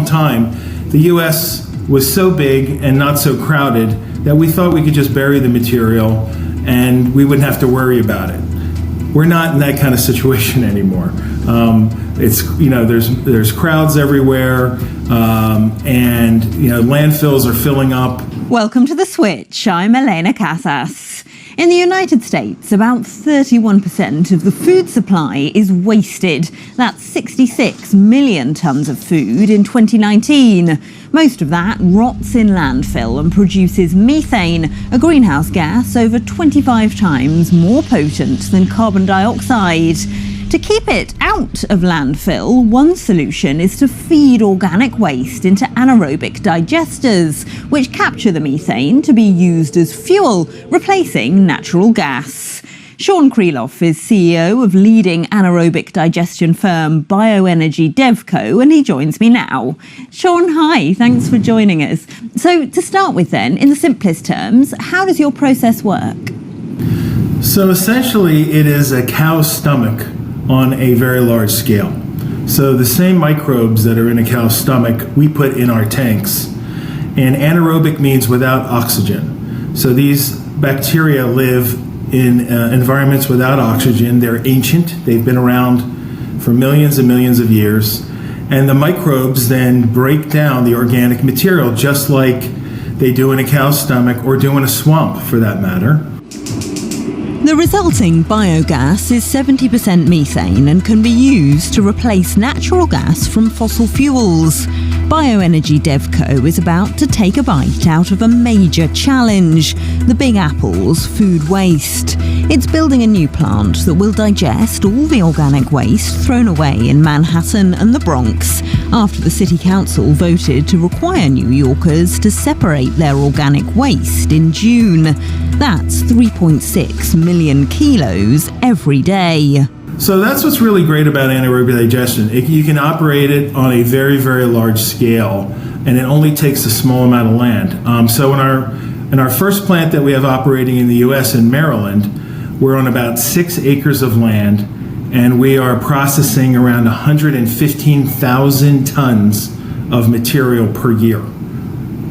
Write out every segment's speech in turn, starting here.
time, the U.S. was so big and not so crowded that we thought we could just bury the material and we wouldn't have to worry about it. We're not in that kind of situation anymore. There's crowds everywhere, and landfills are filling up. Welcome to The Switch. I'm Elena Casas. In the United States, about 31% of the food supply is wasted. That's 66 million tons of food in 2019. Most of that rots in landfill and produces methane, a greenhouse gas over 25 times more potent than carbon dioxide. To keep it out of landfill, one solution is to feed organic waste into anaerobic digesters, which capture the methane to be used as fuel, replacing natural gas. Sean Kreloff is CEO of leading anaerobic digestion firm Bioenergy DevCo, and he joins me now. Sean, hi, thanks for joining us. So to start with then, in the simplest terms, how does your process work? So essentially it is a cow's stomach on a very large scale. So the same microbes that are in a cow's stomach we put in our tanks. And anaerobic means without oxygen. So these bacteria live in environments without oxygen. They're ancient. They've been around for millions and millions of years. And the microbes then break down the organic material just like they do in a cow's stomach or do in a swamp for that matter. The resulting biogas is 70% methane and can be used to replace natural gas from fossil fuels. Bioenergy DevCo is about to take a bite out of a major challenge, the Big Apple's food waste. It's building a new plant that will digest all the organic waste thrown away in Manhattan and the Bronx after the City Council voted to require New Yorkers to separate their organic waste in June. That's 3.6 million kilos every day. So that's what's really great about anaerobic digestion. You can operate it on a very, very large scale, and it only takes a small amount of land. So in our first plant that we have operating in the U.S. in Maryland, we're on about 6 acres of land, and we are processing around 115,000 tons of material per year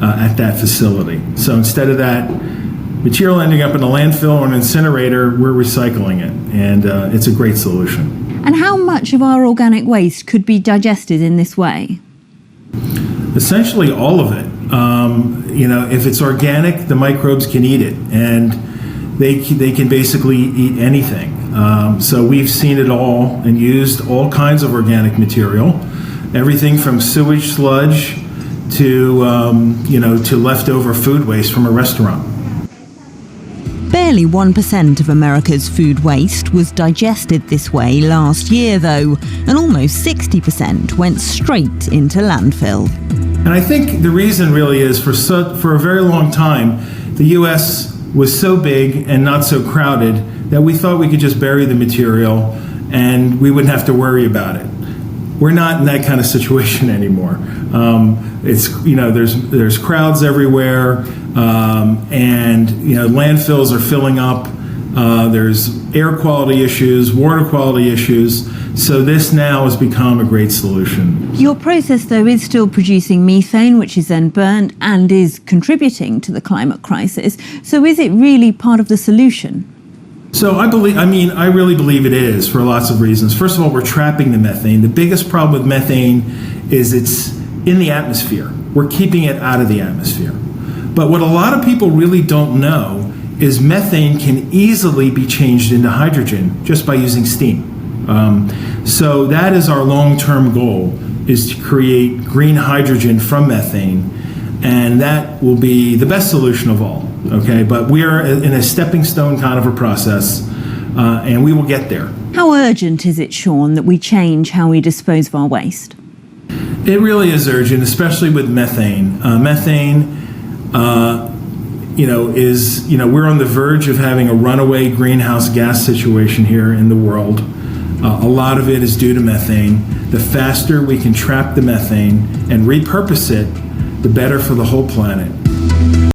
at that facility. So instead of that material ending up in a landfill or an incinerator, we're recycling it, and it's a great solution. And how much of our organic waste could be digested in this way? Essentially all of it. If it's organic, the microbes can eat it, and they can basically eat anything. So we've seen it all and used all kinds of organic material, everything from sewage sludge to leftover food waste from a restaurant. Barely 1% of America's food waste was digested this way last year, though, and almost 60% went straight into landfill. And I think the reason really is for a very long time, the U.S. was so big and not so crowded that we thought we could just bury the material and we wouldn't have to worry about it. We're not in that kind of situation anymore. There's crowds everywhere, and landfills are filling up. There's air quality issues, water quality issues. So this now has become a great solution. Your process, though, is still producing methane, which is then burnt and is contributing to the climate crisis. So is it really part of the solution? So I really believe it is for lots of reasons. First of all, we're trapping the methane. The biggest problem with methane is it's in the atmosphere. We're keeping it out of the atmosphere. But what a lot of people really don't know is methane can easily be changed into hydrogen just by using steam. So that is our long-term goal, is to create green hydrogen from methane, and that will be the best solution of all. Okay, but we are in a stepping stone kind of a process, and we will get there. How urgent is it, Sean, that we change how we dispose of our waste? It really is urgent, especially with methane. We're on the verge of having a runaway greenhouse gas situation here in the world. A lot of it is due to methane. The faster we can trap the methane and repurpose it, the better for the whole planet.